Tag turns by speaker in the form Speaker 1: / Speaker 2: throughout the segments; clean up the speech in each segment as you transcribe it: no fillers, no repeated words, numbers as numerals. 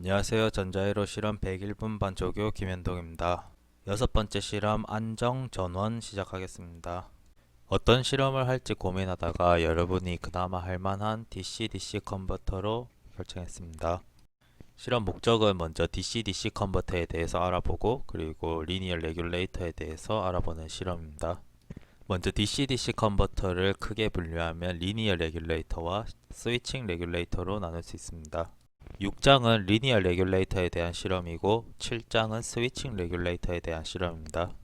Speaker 1: 안녕하세요. 전자회로 실험 101분 반조교 김현동입니다. 여섯 번째 실험 안정 전원 시작하겠습니다. 어떤 실험을 할지 고민하다가 여러분이 그나마 할만한 DC-DC 컨버터로 결정했습니다. 실험 목적은 먼저 DC-DC 컨버터에 대해서 알아보고 그리고 리니어 레귤레이터에 대해서 알아보는 실험입니다. 먼저 DC-DC 컨버터를 크게 분류하면 리니어 레귤레이터와 스위칭 레귤레이터로 나눌 수 있습니다. 6장은 리니어 레귤레이터에 대한 실험이고 7장은 스위칭 레귤레이터에 대한 실험입니다.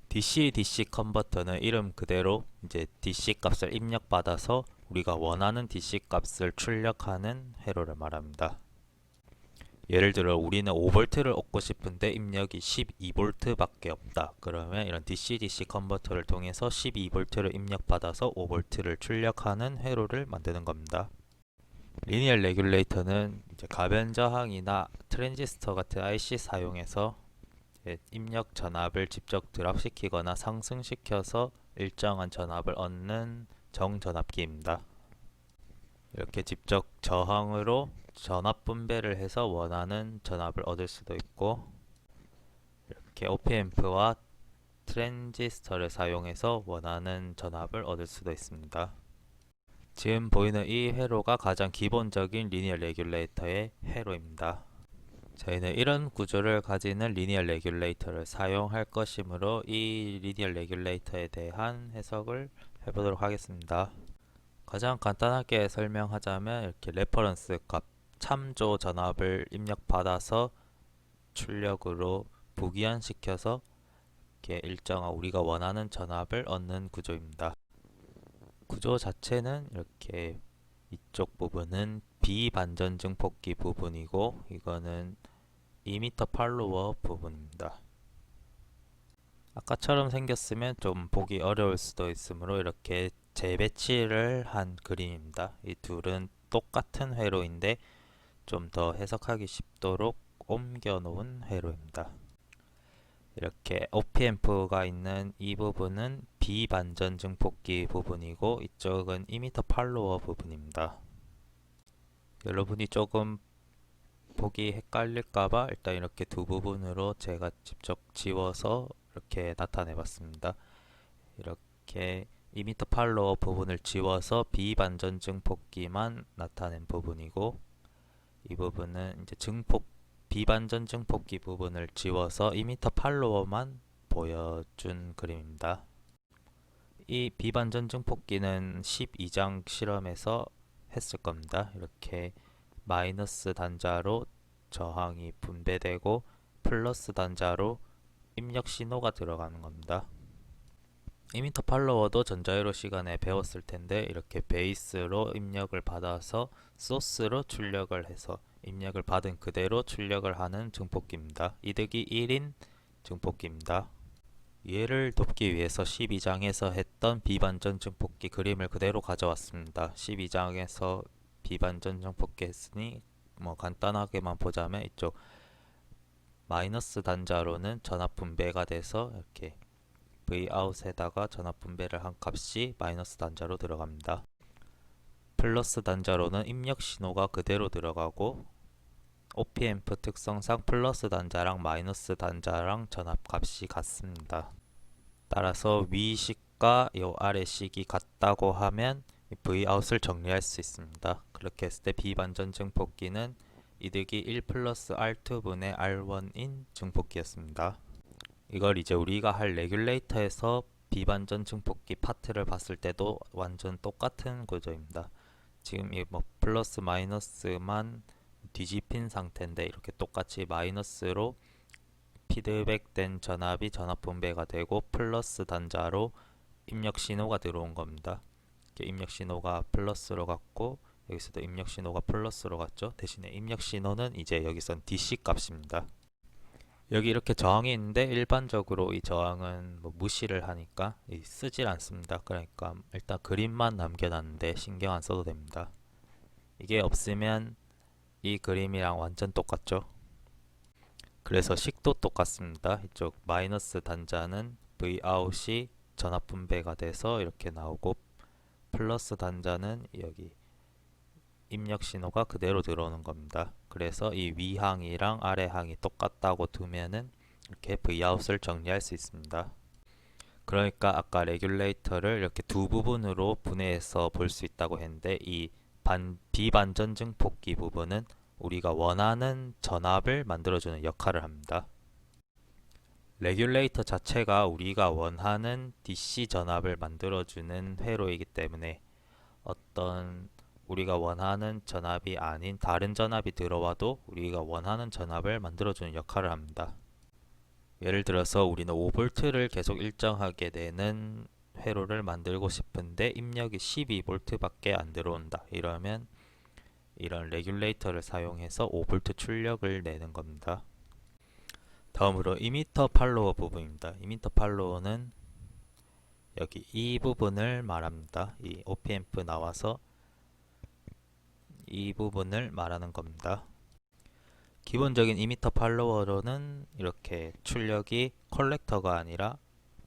Speaker 1: DC-DC 컨버터는 이름 그대로 이제 DC 값을 입력받아서 우리가 원하는 DC 값을 출력하는 회로를 말합니다. 예를 들어 우리는 5V를 얻고 싶은데 입력이 12V 밖에 없다. 그러면 이런 DC-DC 컨버터를 통해서 12V를 입력받아서 5V를 출력하는 회로를 만드는 겁니다. 리니어 레귤레이터는 이제 가변 저항이나 트랜지스터 같은 IC 사용해서 입력 전압을 직접 드랍시키거나 상승시켜서 일정한 전압을 얻는 정전압기입니다. 이렇게 직접 저항으로 전압 분배를 해서 원하는 전압을 얻을 수도 있고, 이렇게 오피앰프와 트랜지스터를 사용해서 원하는 전압을 얻을 수도 있습니다. 지금 보이는 이 회로가 가장 기본적인 리니어 레귤레이터의 회로입니다. 저희는 이런 구조를 가지는 리니어 레귤레이터를 사용할 것이므로 이 리니어 레귤레이터에 대한 해석을 해보도록 하겠습니다. 가장 간단하게 설명하자면 이렇게 레퍼런스 값, 참조 전압을 입력받아서 출력으로 부기환시켜서 이렇게 일정한 우리가 원하는 전압을 얻는 구조입니다. 구조 자체는 이렇게 이쪽 부분은 비반전 증폭기 부분이고 이거는 2m 팔로워 부분입니다. 아까처럼 생겼으면 좀 보기 어려울 수도 있으므로 이렇게 재배치를 한 그림입니다. 이 둘은 똑같은 회로인데 좀 더 해석하기 쉽도록 옮겨 놓은 회로입니다. 이렇게 OP앰프가 있는 이 부분은 비반전 증폭기 부분이고 이쪽은 2m 팔로워 부분입니다. 여러분이 조금 보기 헷갈릴까봐 일단 이렇게 두 부분으로 제가 직접 지워서 이렇게 나타내 봤습니다. 이렇게 2m 팔로워 부분을 지워서 비반전 증폭기만 나타낸 부분이고 이 부분은 이제 비반전 증폭기 부분을 지워서 2m 팔로워만 보여준 그림입니다. 이 비반전 증폭기는 12장 실험에서 했을 겁니다. 이렇게 마이너스 단자로 저항이 분배되고 플러스 단자로 입력 신호가 들어가는 겁니다. 2m 팔로워도 전자회로 시간에 배웠을 텐데 이렇게 베이스로 입력을 받아서 소스로 출력을 해서 입력을 받은 그대로 출력을 하는 증폭기입니다. 이득이 1인 증폭기입니다. 이해를 돕기 위해서 12장에서 했던 비반전 증폭기 그림을 그대로 가져왔습니다. 12장에서 비반전 증폭기 했으니 간단하게만 보자면 이쪽 마이너스 단자로는 전압 분배가 돼서 이렇게 Vout에다가 전압 분배를 한 값이 마이너스 단자로 들어갑니다. 플러스 단자로는 입력 신호가 그대로 들어가고 OP앰프 특성상 플러스 단자랑 마이너스 단자랑 전압 값이 같습니다. 따라서 위 식과 요 아래 식이 같다고 하면 Vout을 정리할 수 있습니다. 그렇게 했을 때 비반전 증폭기는 이득이 1 플러스 R2분의 R1인 증폭기였습니다. 이걸 이제 우리가 할 레귤레이터에서 비반전 증폭기 파트를 봤을 때도 완전 똑같은 구조입니다. 지금 이 플러스 마이너스만 뒤집힌 상태인데 이렇게 똑같이 마이너스로 피드백된 전압이 전압 분배가 되고 플러스 단자로 입력 신호가 들어온 겁니다. 입력 신호가 플러스로 갔고 여기서도 입력 신호가 플러스로 갔죠. 대신에 입력 신호는 이제 여기선 DC 값입니다. 여기 이렇게 저항이 있는데 일반적으로 이 저항은 무시를 하니까 쓰질 않습니다. 그러니까 일단 그림만 남겨놨는데 신경 안 써도 됩니다. 이게 없으면 이 그림이랑 완전 똑같죠. 그래서 식도 똑같습니다. 이쪽 마이너스 단자는 Vout이 전압 분배가 돼서 이렇게 나오고 플러스 단자는 여기 입력 신호가 그대로 들어오는 겁니다. 그래서 이 위항이랑 아래항이 똑같다고 두면은 이렇게 Vout을 정리할 수 있습니다. 그러니까 아까 레귤레이터를 이렇게 두 부분으로 분해해서 볼 수 있다고 했는데 이 비반전 증폭기 부분은 우리가 원하는 전압을 만들어주는 역할을 합니다. 레귤레이터 자체가 우리가 원하는 DC 전압을 만들어주는 회로이기 때문에 어떤 우리가 원하는 전압이 아닌 다른 전압이 들어와도 우리가 원하는 전압을 만들어주는 역할을 합니다. 예를 들어서 우리는 5V를 계속 일정하게 되는 회로를 만들고 싶은데 입력이 12V 밖에 안 들어온다. 이러면 이런 레귤레이터를 사용해서 5V 출력을 내는 겁니다. 다음으로 이미터 팔로워 부분입니다. 이미터 팔로워는 여기 이 부분을 말합니다. 이 OP앰프 나와서 이 부분을 말하는 겁니다. 기본적인 이미터 팔로워로는 이렇게 출력이 컬렉터가 아니라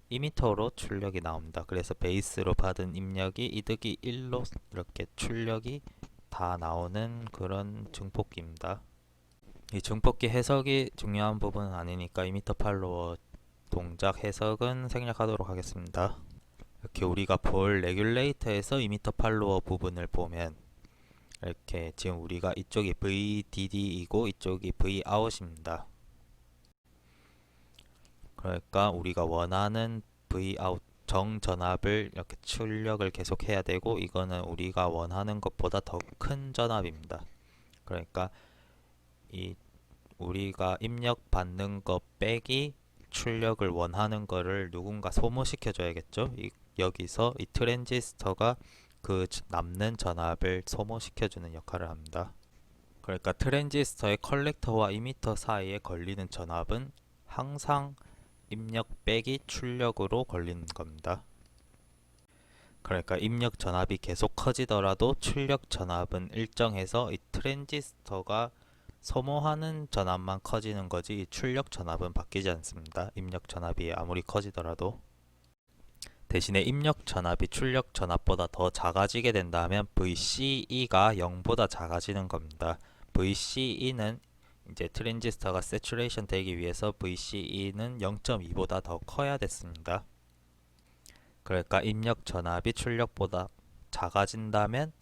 Speaker 1: 이미터로 출력이 나옵니다. 그래서 베이스로 받은 입력이 이득이 1로 이렇게 출력이 다 나오는 그런 증폭기입니다. 이 증폭기 해석이 중요한 부분은 아니니까 이미터 팔로워 동작 해석은 생략하도록 하겠습니다. 이렇게 우리가 볼 레귤레이터에서 이미터 팔로워 부분을 보면 이렇게 지금 우리가 이쪽이 VDD이고 이쪽이 Vout입니다. 그러니까 우리가 원하는 Vout 정전압을 이렇게 출력을 계속 해야 되고 이거는 우리가 원하는 것보다 더 큰 전압입니다. 그러니까 이 우리가 입력 받는 것 빼기 출력을 원하는 거를 누군가 소모시켜 줘야겠죠. 여기서 이 트랜지스터가 그 남는 전압을 소모시켜 주는 역할을 합니다. 그러니까 트랜지스터의 컬렉터와 이미터 사이에 걸리는 전압은 항상 입력 빼기 출력으로 걸리는 겁니다. 그러니까 입력 전압이 계속 커지더라도 출력 전압은 일정해서 이 트랜지스터가 소모하는 전압만 커지는 거지 출력 전압은 바뀌지 않습니다. 입력 전압이 아무리 커지더라도. 대신에 입력 전압이 출력 전압보다 더 작아지게 된다면 VCE가 0보다 작아지는 겁니다. VCE는 이제 트랜지스터가 세츄레이션 되기 위해서 VCE는 0.2보다 더 커야 됐습니다. 그러니까 입력 전압이 출력보다 작아진다면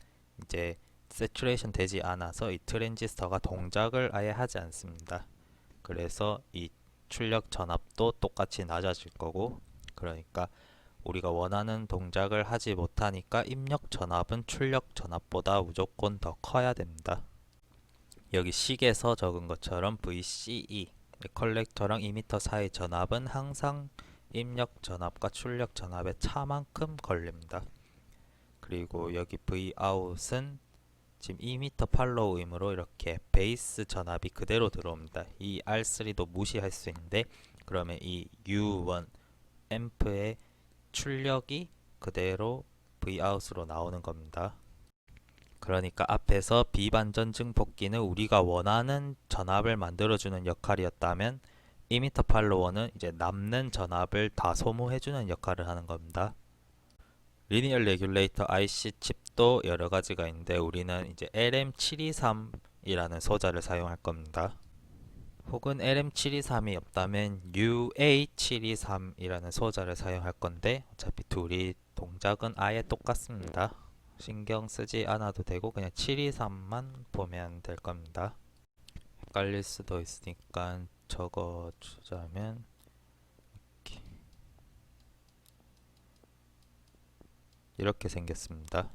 Speaker 1: 이제 세츄레이션 되지 않아서 이 트랜지스터가 동작을 아예 하지 않습니다. 그래서 이 출력 전압도 똑같이 낮아질 거고 그러니까 우리가 원하는 동작을 하지 못하니까 입력 전압은 출력 전압보다 무조건 더 커야 됩니다. 여기 식에서 적은 것처럼 VCE 컬렉터랑 이미터 사이 전압은 항상 입력 전압과 출력 전압의 차만큼 걸립니다. 그리고 여기 Vout은 지금 이미터 팔로우이므로 이렇게 베이스 전압이 그대로 들어옵니다. 이 R3도 무시할 수 있는데 그러면 이 U1 앰프의 출력이 그대로 Vout으로 나오는 겁니다. 그러니까 앞에서 비반전 증폭기는 우리가 원하는 전압을 만들어주는 역할이었다면 이미터 팔로워는 이제 남는 전압을 다 소모해주는 역할을 하는 겁니다. 리니어 레귤레이터 IC 칩도 여러 가지가 있는데 우리는 이제 LM723이라는 소자를 사용할 겁니다. 혹은 LM723이 없다면 UA723이라는 소자를 사용할 건데 어차피 둘이 동작은 아예 똑같습니다. 신경 쓰지 않아도 되고 그냥 723만 보면 될 겁니다. 헷갈릴 수도 있으니까 적어주자면 이렇게 생겼습니다.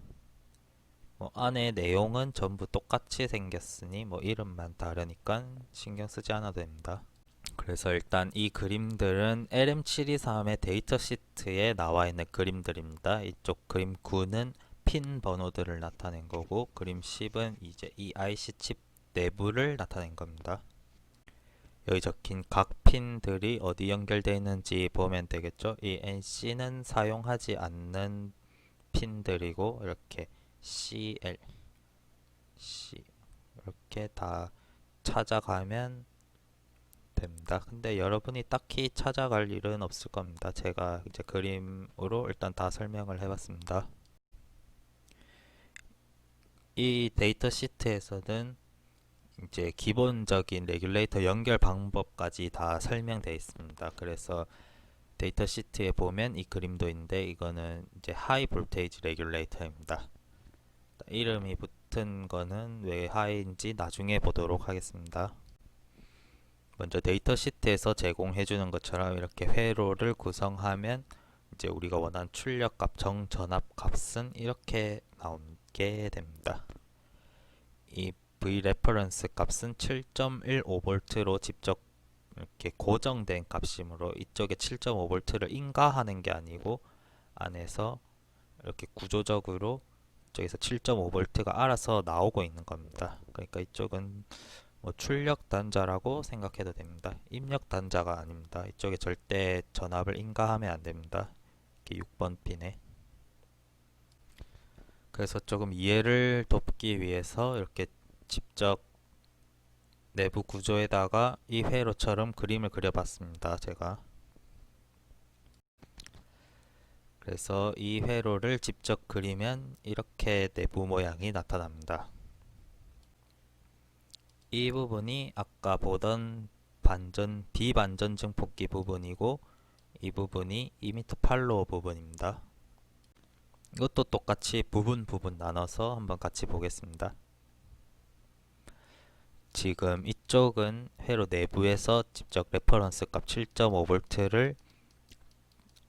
Speaker 1: 안에 내용은 전부 똑같이 생겼으니 이름만 다르니까 신경 쓰지 않아도 됩니다. 그래서 일단 이 그림들은 LM723의 데이터 시트에 나와 있는 그림들입니다. 이쪽 그림 9는 핀 번호들을 나타낸 거고 그림 10은 이제 이 IC 칩 내부를 나타낸 겁니다. 여기 적힌 각 핀들이 어디 연결되어 있는지 보면 되겠죠. 이 NC는 사용하지 않는 핀들이고 이렇게 CL, C 이렇게 다 찾아가면 됩니다. 근데 여러분이 딱히 찾아갈 일은 없을 겁니다. 제가 이제 그림으로 일단 다 설명을 해봤습니다. 이 데이터 시트에서는 이제 기본적인 레귤레이터 연결 방법까지 다 설명되어 있습니다. 그래서 데이터 시트에 보면 이 그림도 있는데 이거는 이제 하이 볼테이지 레귤레이터입니다. 이름이 붙은 거는 왜 하이인지 나중에 보도록 하겠습니다. 먼저 데이터 시트에서 제공해 주는 것처럼 이렇게 회로를 구성하면 이제 우리가 원하는 출력값, 정전압 값은 이렇게 나오게 됩니다. 이 V 레퍼런스 값은 7.15V로 직접 이렇게 고정된 값이므로 이쪽에 7.5V를 인가하는 게 아니고 안에서 이렇게 구조적으로 저기서 7.5V가 알아서 나오고 있는 겁니다. 그러니까 이쪽은 뭐 출력 단자라고 생각해도 됩니다. 입력 단자가 아닙니다. 이쪽에 절대 전압을 인가하면 안 됩니다. 이렇게 6번 핀에. 그래서 조금 이해를 돕기 위해서 이렇게 직접 내부 구조에다가 이 회로처럼 그림을 그려봤습니다. 제가. 그래서 이 회로를 직접 그리면 이렇게 내부 모양이 나타납니다. 이 부분이 아까 보던 비반전 증폭기 부분이고 이 부분이 2m 팔로워 부분입니다. 이것도 똑같이 부분 나눠서 한번 같이 보겠습니다. 지금 이쪽은 회로 내부에서 직접 레퍼런스 값 7.5V를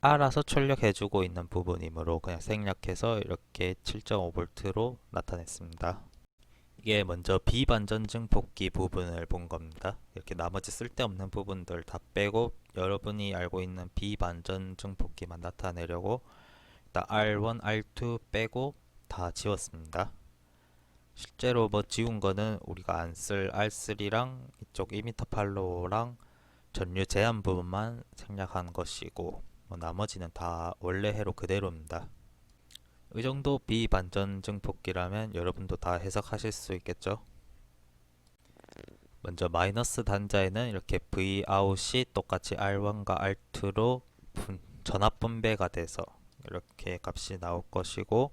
Speaker 1: 알아서 출력해주고 있는 부분이므로 그냥 생략해서 이렇게 7.5V로 나타냈습니다. 이게 먼저 비반전 증폭기 부분을 본 겁니다. 이렇게 나머지 쓸데없는 부분들 다 빼고 여러분이 알고 있는 비반전 증폭기만 나타내려고 일단 R1, R2 빼고 다 지웠습니다. 실제로 뭐 지운 거는 우리가 안 쓸 R3랑 이쪽 2m 팔로우랑 전류 제한 부분만 생략한 것이고 뭐 나머지는 다 원래 회로 그대로입니다. 이 정도 비반전 증폭기라면 여러분도 다 해석하실 수 있겠죠? 먼저 마이너스 단자에는 이렇게 Vout이 똑같이 R1과 R2로 전압 분배가 돼서 이렇게 값이 나올 것이고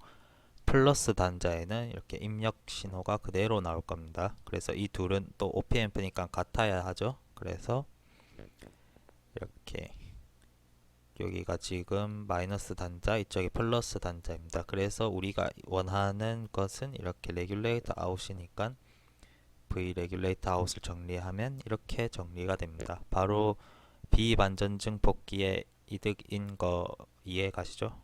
Speaker 1: 플러스 단자에는 이렇게 입력 신호가 그대로 나올 겁니다. 그래서 이 둘은 또 OPMP니까 같아야 하죠. 그래서 이렇게 여기가 지금 마이너스 단자, 이쪽이 플러스 단자입니다. 그래서 우리가 원하는 것은 이렇게 레귤레이터 아웃이니까 V 레귤레이터 아웃을 정리하면 이렇게 정리가 됩니다. 바로 비반전 증폭기의 이득인 거 이해 가시죠?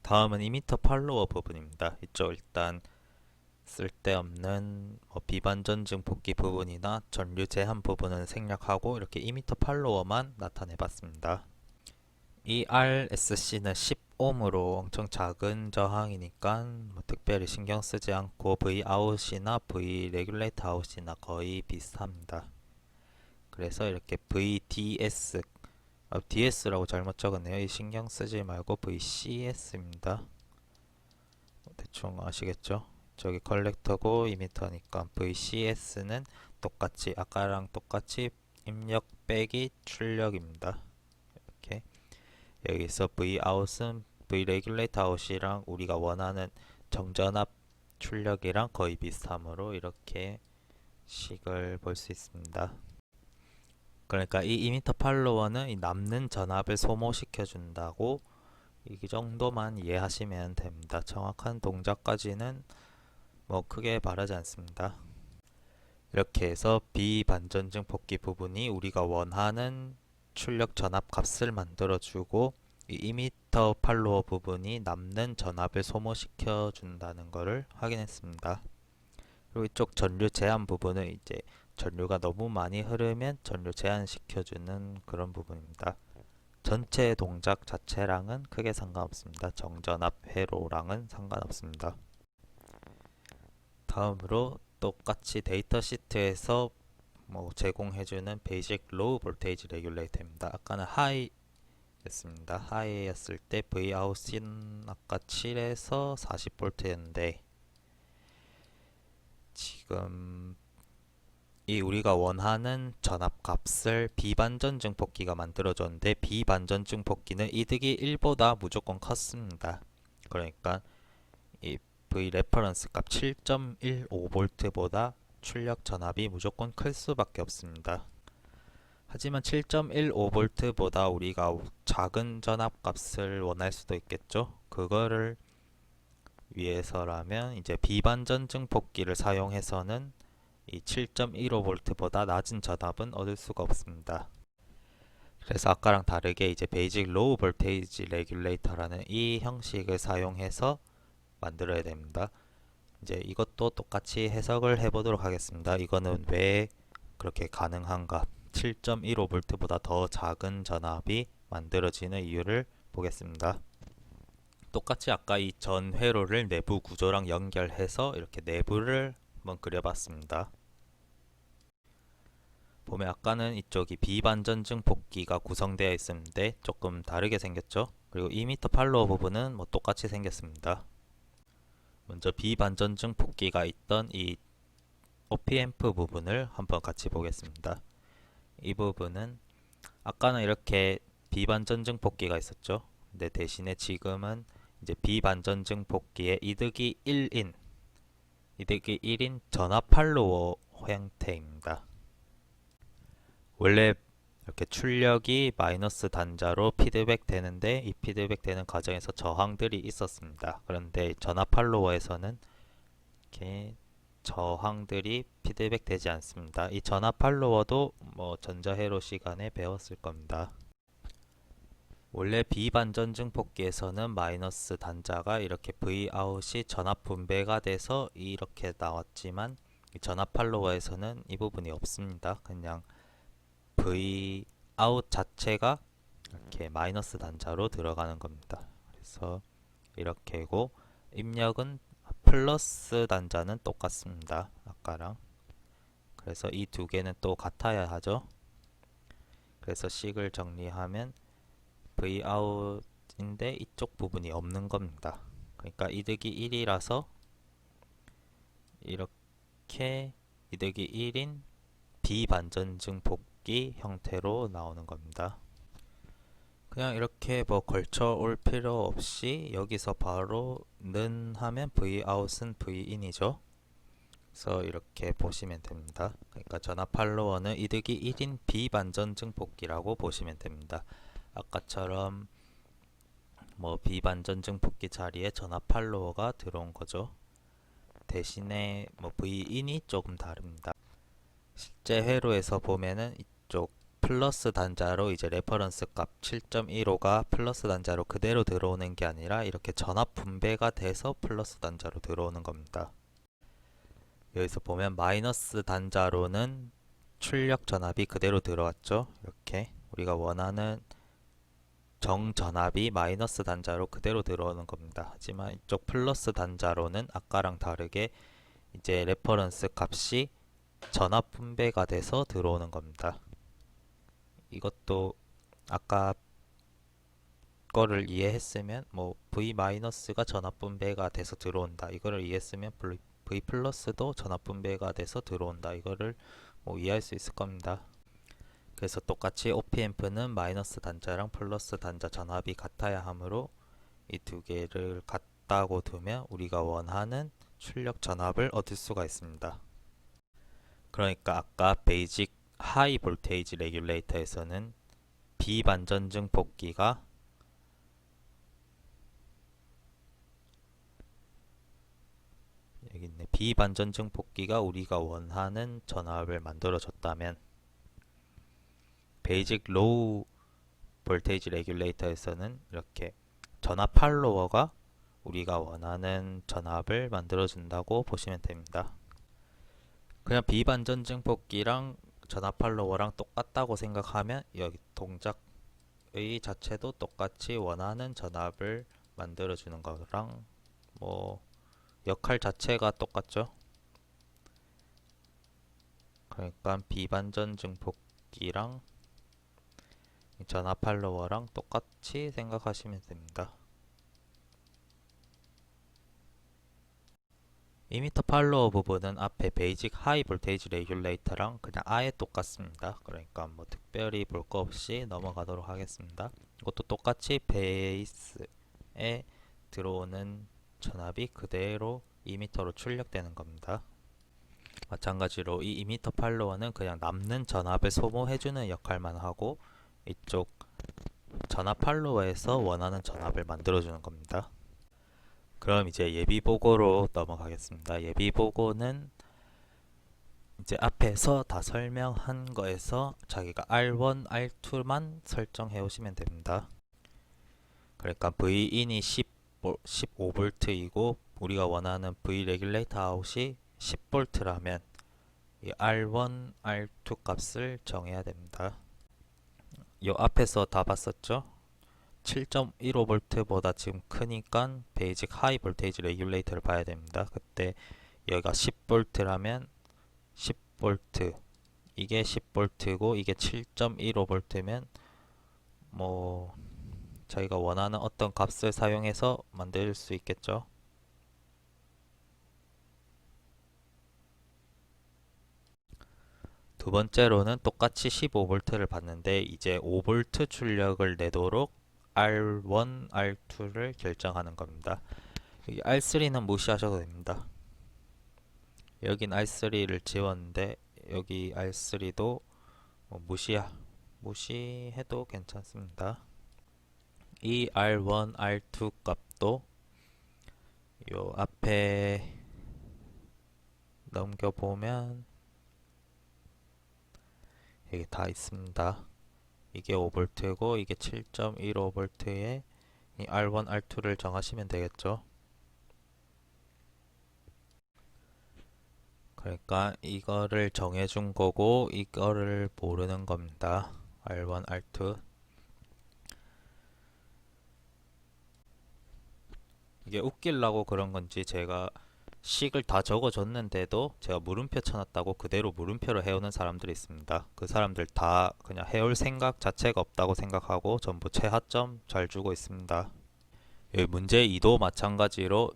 Speaker 1: 다음은 2m 팔로워 부분입니다. 이쪽 일단 쓸데없는 비반전 증폭기 부분이나 전류 제한 부분은 생략하고 이렇게 2m 팔로워만 나타내 봤습니다. 이 RSC는 10ohm으로 엄청 작은 저항이니까 뭐 특별히 신경 쓰지 않고 Vout이나 V 레귤레이터 아웃이나 거의 비슷합니다. 그래서 이렇게 VDS DS라고 잘못 적었네요. 이 신경 쓰지 말고 VCS입니다. 대충 아시겠죠? 저기 컬렉터고 2m니까 VCS는 똑같이 아까랑 똑같이 입력 빼기 출력입니다. 이렇게 여기서 Vout은 V 레귤레이터 아웃이랑 우리가 원하는 정전압 출력이랑 거의 비슷하므로 이렇게 식을 볼 수 있습니다. 그러니까 이 2m 팔로워는 이 남는 전압을 소모시켜 준다고 이 정도만 이해하시면 됩니다. 정확한 동작까지는 뭐 크게 바라지 않습니다. 이렇게 해서 비반전 증폭기 부분이 우리가 원하는 출력 전압 값을 만들어주고 이 2m 팔로워 부분이 남는 전압을 소모시켜 준다는 것을 확인했습니다. 그리고 이쪽 전류 제한 부분은 이제 전류가 너무 많이 흐르면 전류 제한시켜주는 그런 부분입니다. 전체 동작 자체랑은 크게 상관없습니다. 정전압 회로랑은 상관없습니다. 다음으로 똑같이 데이터 시트에서 뭐 제공해주는 베이직 로우 볼테이지 레귤레이터입니다. 아까는 하이였습니다. 하이였을 때 Vout은 아까 7에서 40V였는데 지금 이 우리가 원하는 전압 값을 비반전 증폭기가 만들어줬는데 비반전 증폭기는 이득이 1보다 무조건 컸습니다. 그러니까 이 V 레퍼런스 값 7.15V보다 출력 전압이 무조건 클 수밖에 없습니다. 하지만 7.15V보다 우리가 작은 전압 값을 원할 수도 있겠죠. 그거를 위해서라면 이제 비반전 증폭기를 사용해서는 이 7.15V보다 낮은 전압은 얻을 수가 없습니다. 그래서 아까랑 다르게 이제 베이직 로우 볼테이지 레귤레이터라는 이 형식을 사용해서 만들어야 됩니다. 이제 이것도 똑같이 해석을 해보도록 하겠습니다. 이거는 왜 그렇게 가능한가? 7.15V보다 더 작은 전압이 만들어지는 이유를 보겠습니다. 똑같이 아까 이 전 회로를 내부 구조랑 연결해서 이렇게 내부를 한번 그려봤습니다. 보면 아까는 이쪽이 비반전 증폭기가 구성되어 있었는데 조금 다르게 생겼죠. 그리고 2m 팔로워 부분은 뭐 똑같이 생겼습니다. 먼저 비반전 증폭기가 있던 이 OP앰프 부분을 한번 같이 보겠습니다. 이 부분은 아까는 이렇게 비반전 증폭기가 있었죠. 근데 대신에 지금은 이제 비반전 증폭기의 이득이 1인 전압 팔로워 형태입니다. 원래 이렇게 출력이 마이너스 단자로 피드백 되는데 이 피드백 되는 과정에서 저항들이 있었습니다. 그런데 전압 팔로워에서는 이렇게 저항들이 피드백 되지 않습니다. 이 전압 팔로워도 뭐 전자회로 시간에 배웠을 겁니다. 원래 비반전 증폭기에서는 마이너스 단자가 이렇게 Vout이 전압 분배가 돼서 이렇게 나왔지만 이 전압 팔로워에서는 이 부분이 없습니다. 그냥 Vout 자체가 이렇게 마이너스 단자로 들어가는 겁니다. 그래서 이렇게고 입력은 플러스 단자는 똑같습니다. 아까랑. 그래서 이 두 개는 또 같아야 하죠. 그래서 식을 정리하면 Vout인데 이쪽 부분이 없는 겁니다. 그러니까 이득이 1이라서 이렇게 이득이 1인 비반전 증폭기 형태로 나오는 겁니다. 그냥 이렇게 뭐 걸쳐 올 필요 없이 여기서 바로 는 하면 Vout은 Vin이죠. 그래서 이렇게 보시면 됩니다. 그러니까 전압 팔로워는 이득이 1인 비반전 증폭기라고 보시면 됩니다. 아까처럼 뭐 비반전 증폭기 자리에 전압 팔로워가 들어온 거죠. 대신에 뭐 Vin이 조금 다릅니다. 실제 회로에서 보면은 이쪽 플러스 단자로 이제 레퍼런스 값 7.15가 플러스 단자로 그대로 들어오는 게 아니라 이렇게 전압 분배가 돼서 플러스 단자로 들어오는 겁니다. 여기서 보면 마이너스 단자로는 출력 전압이 그대로 들어왔죠. 이렇게 우리가 원하는 정전압이 마이너스 단자로 그대로 들어오는 겁니다. 하지만 이쪽 플러스 단자로는 아까랑 다르게 이제 레퍼런스 값이 전압 분배가 돼서 들어오는 겁니다. 이것도 아까 거를 이해했으면 뭐 V-가 전압 분배가 돼서 들어온다. 이거를 이해했으면 V 플러스도 전압 분배가 돼서 들어온다. 이거를 뭐 이해할 수 있을 겁니다. 그래서 똑같이 OP앰프는 마이너스 단자랑 플러스 단자 전압이 같아야 하므로 이 두 개를 같다고 두면 우리가 원하는 출력 전압을 얻을 수가 있습니다. 그러니까 아까 베이직 하이 볼테이지 레귤레이터에서는 비반전 증폭기가 여기 있네. 비반전 증폭기가 우리가 원하는 전압을 만들어 줬다면 베이직 로우 볼테이지 레귤레이터에서는 이렇게 전압 팔로워가 우리가 원하는 전압을 만들어 준다고 보시면 됩니다. 그냥 비반전 증폭기랑 전압 팔로워랑 똑같다고 생각하면 여기 동작의 자체도 똑같이 원하는 전압을 만들어 주는 거랑 뭐 역할 자체가 똑같죠. 그러니까 비반전 증폭기랑 전압 팔로워랑 똑같이 생각하시면 됩니다. 2m 팔로워 부분은 앞에 베이직 하이 볼테이지 레귤레이터랑 그냥 아예 똑같습니다. 그러니까 뭐 특별히 볼 거 없이 넘어가도록 하겠습니다. 이것도 똑같이 베이스에 들어오는 전압이 그대로 2m로 출력되는 겁니다. 마찬가지로 이 2m 팔로워는 그냥 남는 전압을 소모해주는 역할만 하고, 이쪽 전압 팔로워에서 원하는 전압을 만들어주는 겁니다. 그럼 이제 예비보고로 넘어가겠습니다. 예비보고는 이제 앞에서 다 설명한 거에서 자기가 R1, R2만 설정해 오시면 됩니다. 그러니까 Vin이 15V이고 우리가 원하는 V 레귤레이터 아웃이 10V라면 이 R1, R2 값을 정해야 됩니다. 요 앞에서 다 봤었죠? 7.15V보다 지금 크니까 베이직 하이 볼테이지 레귤레이터를 봐야 됩니다. 그때 여기가 10V라면 10V, 이게 10V고 이게 7.15V면 뭐 자기가 원하는 어떤 값을 사용해서 만들 수 있겠죠. 두 번째로는 똑같이 15V를 받는데 이제 5V 출력을 내도록 R1, R2를 결정하는 겁니다. 여기 R3는 무시하셔도 됩니다. 여긴 R3를 지웠는데 여기 R3도 무시해도 괜찮습니다. 이 R1, R2 값도 요 앞에 넘겨보면 여기 다 있습니다. 이게 5V고 이게 7.15V에 이 R1, R2를 정하시면 되겠죠. 그러니까 이거를 정해준 거고 이거를 모르는 겁니다. R1, R2. 이게 웃기려고 그런 건지 제가 식을 다 적어줬는데도 제가 물음표 쳐놨다고 그대로 물음표를 해오는 사람들이 있습니다. 그 사람들 다 그냥 해올 생각 자체가 없다고 생각하고 전부 최하점 잘 주고 있습니다. 여기 문제 2도 마찬가지로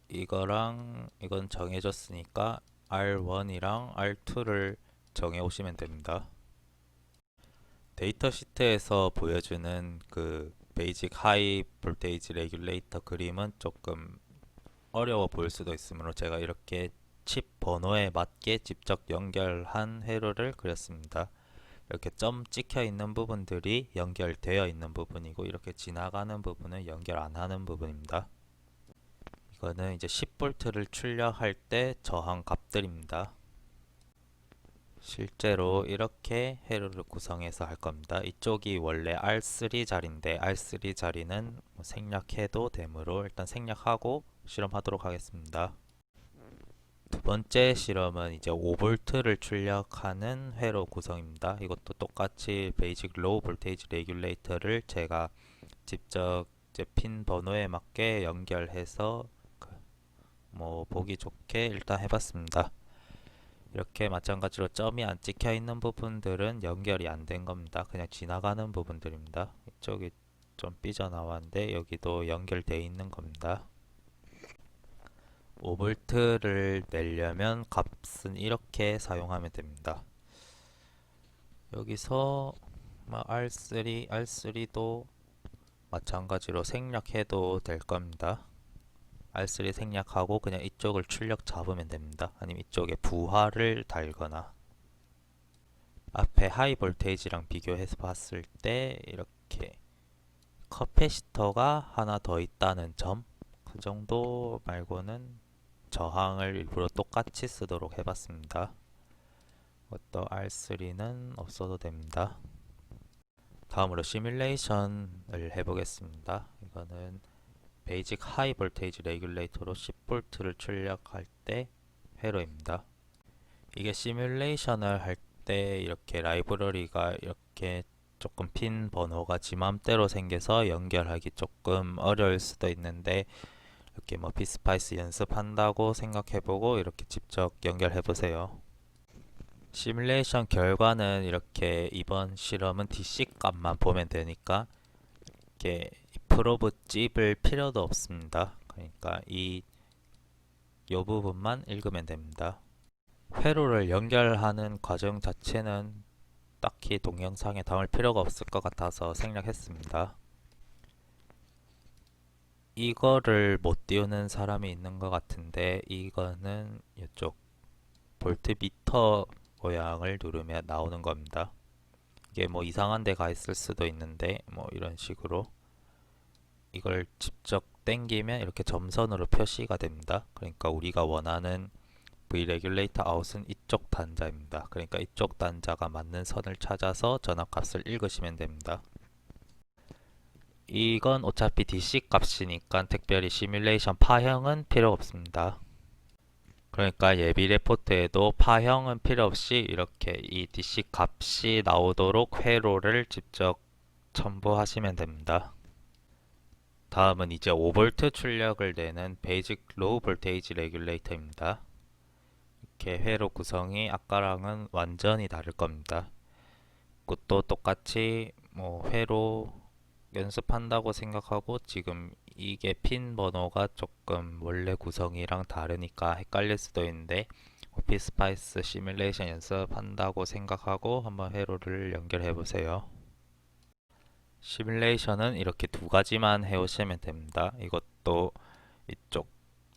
Speaker 1: 이거랑 이건 정해졌으니까 R1이랑 R2를 정해 오시면 됩니다. 데이터 시트에서 보여주는 그 베이직 하이 볼테이지 레귤레이터 그림은 조금 어려워 보일 수도 있으므로 제가 이렇게 칩 번호에 맞게 직접 연결한 회로를 그렸습니다. 이렇게 점 찍혀 있는 부분들이 연결되어 있는 부분이고 이렇게 지나가는 부분은 연결 안 하는 부분입니다. 이거는 이제 10V를 출력할 때 저항 값들입니다. 실제로 이렇게 회로를 구성해서 할 겁니다. 이쪽이 원래 R3 자리인데 R3 자리는 생략해도 되므로 일단 생략하고 실험하도록 하겠습니다. 두 번째 실험은 이제 5V를 출력하는 회로 구성입니다. 이것도 똑같이 베이직 로우 볼테이지 레귤레이터를 제가 직접 이제 핀 번호에 맞게 연결해서 뭐 보기 좋게 일단 해봤습니다. 이렇게 마찬가지로 점이 안 찍혀 있는 부분들은 연결이 안 된 겁니다. 그냥 지나가는 부분들입니다. 이쪽이 좀 삐져나왔는데 여기도 연결되어 있는 겁니다. 5V를 내려면 값은 이렇게 사용하면 됩니다. 여기서 R3도 마찬가지로 생략해도 될 겁니다. R3 생략하고 그냥 이쪽을 출력 잡으면 됩니다. 아니면 이쪽에 부하를 달거나 앞에 하이 볼테이지랑 비교해서 봤을 때 이렇게 커패시터가 하나 더 있다는 점, 그 정도 말고는 저항을 일부러 똑같이 쓰도록 해봤습니다. 이것도 R3는 없어도 됩니다. 다음으로 시뮬레이션을 해보겠습니다. 이거는 베이직 하이 볼테이지 레귤레이터로 10V를 출력할 때 회로입니다. 이게 시뮬레이션을 할 때 이렇게 라이브러리가 이렇게 조금 핀 번호가 지 맘대로 생겨서 연결하기 조금 어려울 수도 있는데 이렇게 뭐 피스파이스 연습한다고 생각해보고 이렇게 직접 연결해보세요. 시뮬레이션 결과는 이렇게 이번 실험은 DC 값만 보면 되니까 이렇게 프로브 찝을 필요도 없습니다. 그러니까 이 부분만 읽으면 됩니다. 회로를 연결하는 과정 자체는 딱히 동영상에 담을 필요가 없을 것 같아서 생략했습니다. 이거를 못 띄우는 사람이 있는 것 같은데, 이거는 이쪽 볼트미터 모양을 누르면 나오는 겁니다. 이게 뭐 이상한 데 가 있을 수도 있는데, 뭐 이런 식으로 이걸 직접 당기면 이렇게 점선으로 표시가 됩니다. 그러니까 우리가 원하는 V 레귤레이터 아웃은 이쪽 단자입니다. 그러니까 이쪽 단자가 맞는 선을 찾아서 전압값을 읽으시면 됩니다. 이건 어차피 DC 값이니까 특별히 시뮬레이션 파형은 필요 없습니다. 그러니까 예비 레포트에도 파형은 필요 없이 이렇게 이 DC 값이 나오도록 회로를 직접 첨부하시면 됩니다. 다음은 이제 5V 출력을 내는 베이직 로우 볼테이지 레귤레이터입니다. 이렇게 회로 구성이 아까랑은 완전히 다를 겁니다. 그것도 똑같이 뭐 회로 연습한다고 생각하고 지금 이게 핀 번호가 조금 원래 구성이랑 다르니까 헷갈릴 수도 있는데 오피스파이스 시뮬레이션 연습한다고 생각하고 한번 회로를 연결해 보세요. 시뮬레이션은 이렇게 두 가지만 해오시면 됩니다. 이것도 이쪽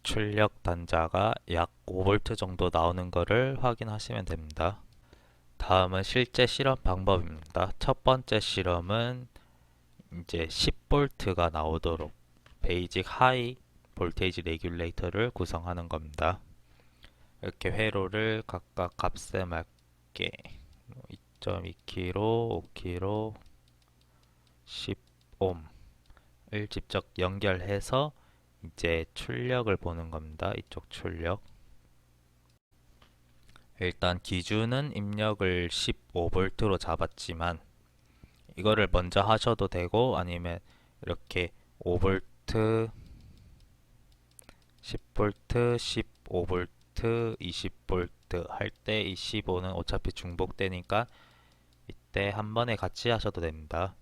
Speaker 1: 출력 단자가 약 5V 정도 나오는 것을 확인하시면 됩니다. 다음은 실제 실험 방법입니다. 첫 번째 실험은 이제 10V가 나오도록 베이직 하이 볼테이지 레귤레이터를 구성하는 겁니다. 이렇게 회로를 각각 값에 맞게 2.2kg, 5kg, 10ohm을 직접 연결해서 이제 출력을 보는 겁니다. 이쪽 출력. 일단 기준은 입력을 15V로 잡았지만 이거를 먼저 하셔도 되고 아니면 이렇게 5V, 10V, 15V, 20V 할 때 이 15는 어차피 중복되니까 이때 한 번에 같이 하셔도 됩니다.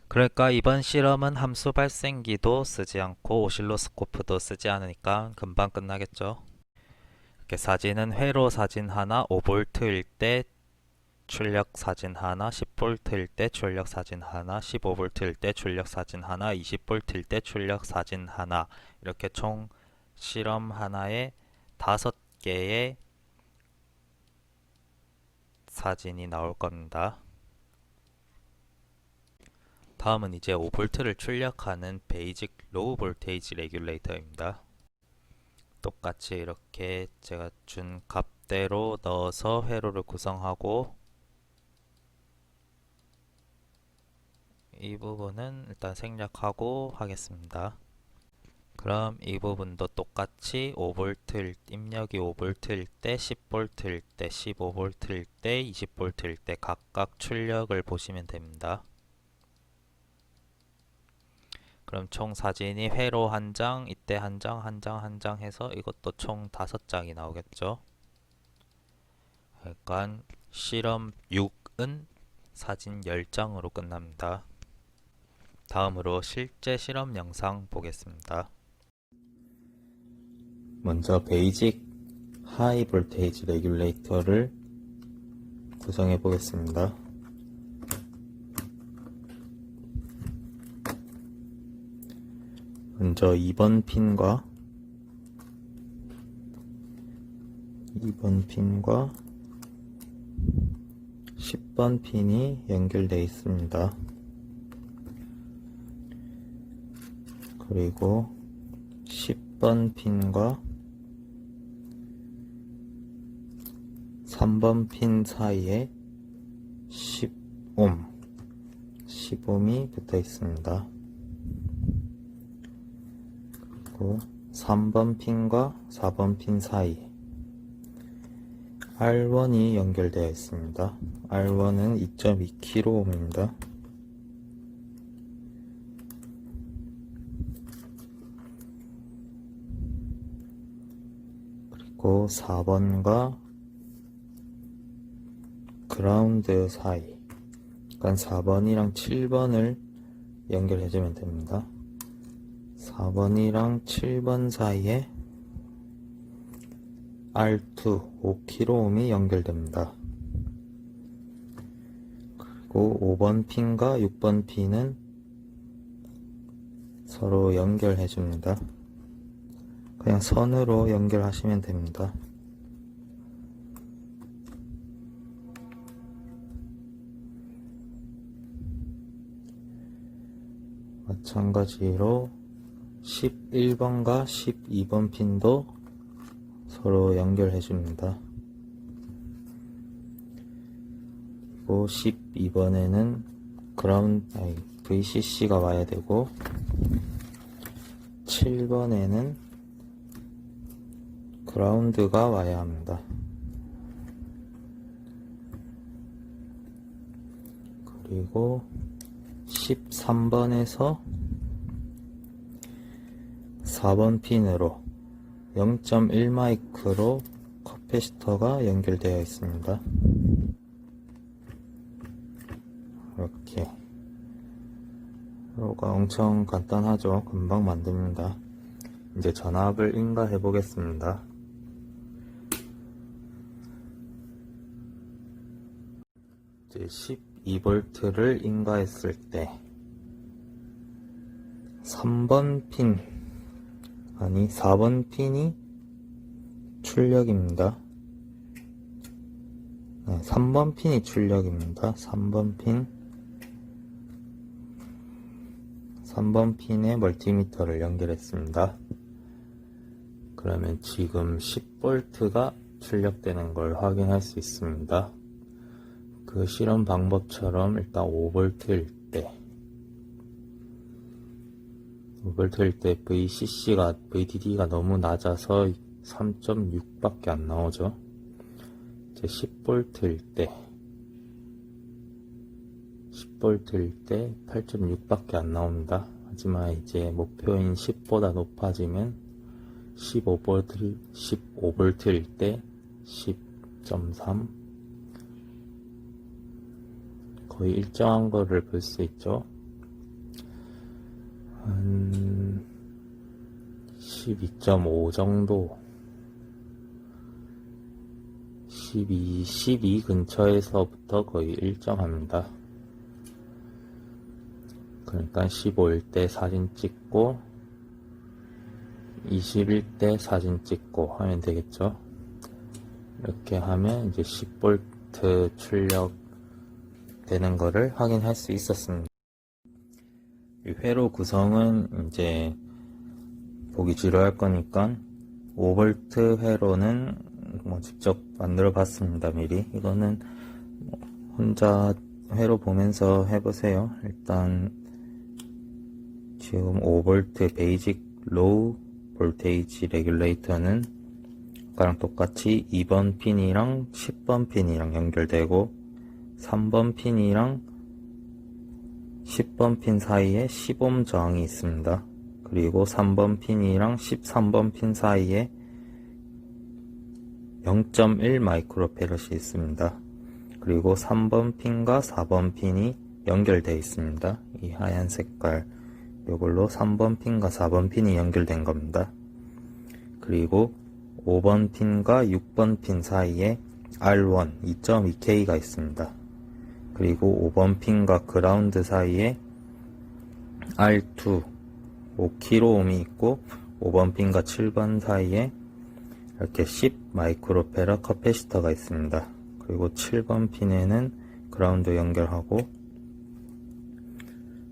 Speaker 1: 그러니까 이번 실험은 함수 발생기도 쓰지 않고 오실로스코프도 쓰지 않으니까 금방 끝나겠죠. 이렇게 사진은 회로 사진 하나 5V일 때 출력 사진 하나, 10V일 때 출력 사진 하나, 15V일 때 출력 사진 하나, 20V일 때 출력 사진 하나, 이렇게 총 실험 하나에 5개의 사진이 나올 겁니다. 다음은 이제 5V를 출력하는 베이직 로우 볼테이지 레귤레이터입니다. 똑같이 이렇게 제가 준 값대로 넣어서 회로를 구성하고 이 부분은 일단 생략하고 하겠습니다. 그럼 이 부분도 똑같이 5V 입력이 5V일 때, 10V일 때, 15V일 때, 20V일 때 각각 출력을 보시면 됩니다. 그럼 총 사진이 회로 한 장, 이때 한 장, 한 장, 한 장 해서 이것도 총 5장이 나오겠죠. 그러니까 실험 6은 사진 10장으로 끝납니다. 다음으로 실제 실험 영상 보겠습니다. 먼저 베이직 하이 볼테이지 레귤레이터를 구성해 보겠습니다. 먼저 2번 핀과 10번 핀이 연결되어 있습니다. 그리고 10번 핀과 3번 핀 사이에 10ohm이 붙어 있습니다. 그리고 3번 핀과 4번 핀 사이에 R1이 연결되어 있습니다. R1은 2.2kΩ입니다. 그리고 4번과 그라운드 사이, 그러니까 4번이랑 7번을 연결해주면 됩니다. 4번이랑 7번 사이에 R2 5kΩ이 연결됩니다. 그리고 5번 핀과 6번 핀은 서로 연결해 줍니다. 그냥 선으로 연결하시면 됩니다. 마찬가지로 11번과 12번 핀도 서로 연결해 줍니다. 그리고 12번에는 VCC가 와야 되고 7번에는 그라운드가 와야 합니다. 그리고 13번에서 4번 핀으로 0.1 마이크로 커패시터가 연결되어 있습니다. 이렇게 회로가 엄청 간단하죠. 금방 만듭니다. 이제 전압을 인가해 보겠습니다. 이제 12V를 인가했을 때 4번 핀이 출력입니다. 네, 3번 핀이 출력입니다. 3번 핀에 멀티미터를 연결했습니다. 그러면 지금 10V가 출력되는 걸 확인할 수 있습니다. 그 실험 방법처럼 일단 5V일 때 VDD가 너무 낮아서 3.6밖에 안 나오죠. 이제 10V일 때 8.6밖에 안 나옵니다. 하지만 이제 목표인 10보다 높아지면 15V일 때 10.3 거의 일정한 거를 볼 수 있죠. 한 12.5 정도 12 근처에서부터 거의 일정합니다. 그러니까 15일 때 사진 찍고 20일 때 사진 찍고 하면 되겠죠. 이렇게 하면 이제 10V 출력 되는 거를 확인할 수 있었습니다. 이 회로 구성은 이제 보기 지루할 거니까 5V 회로는 직접 만들어 봤습니다. 미리 이거는 혼자 회로 보면서 해보세요. 일단 지금 5V 베이직 로우 볼테이지 레귤레이터는 아까랑 똑같이 2번 핀이랑 10번 핀이랑 연결되고 3번 핀이랑 10번 핀 사이에 10오hm 저항이 있습니다. 그리고 3번 핀이랑 13번 핀 사이에 0.1 마이크로페럿이 있습니다. 그리고 3번 핀과 4번 핀이 연결되어 있습니다. 이 하얀 색깔 이걸로 3번 핀과 4번 핀이 연결된 겁니다. 그리고 5번 핀과 6번 핀 사이에 R1 2.2K가 있습니다. 그리고 5번 핀과 그라운드 사이에 R2 5kΩ이 있고 5번 핀과 7번 사이에 이렇게 10 마이크로페라 커패시터가 있습니다. 그리고 7번 핀에는 그라운드 연결하고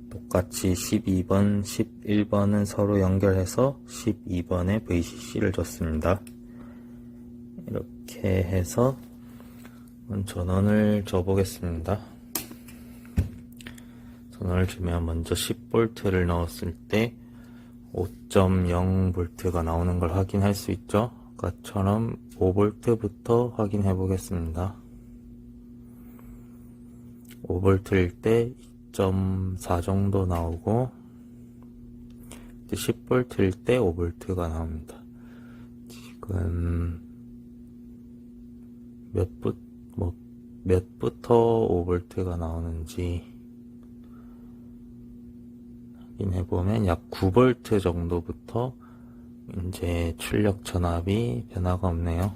Speaker 1: 똑같이 12번, 11번은 서로 연결해서 12번에 VCC를 줬습니다. 이렇게 해서 전원을 줘보겠습니다. 전원을 주면 먼저 10V를 넣었을 때 5.0V가 나오는 걸 확인할 수 있죠. 아까처럼 5V부터 확인해 보겠습니다. 5V일 때 2.4 정도 나오고 10V일 때 5V가 나옵니다. 지금 몇부터 5V가 나오는지 확인해보면 약 9V 정도부터 이제 출력 전압이 변화가 없네요.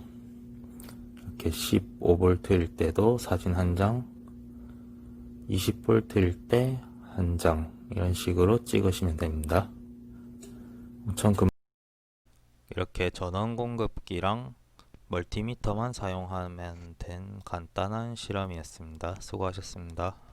Speaker 1: 이렇게 15V일 때도 사진 한 장, 20V일 때 한 장 이런 식으로 찍으시면 됩니다. 이렇게 전원 공급기랑 멀티미터만 사용하면 된 간단한 실험이었습니다. 수고하셨습니다.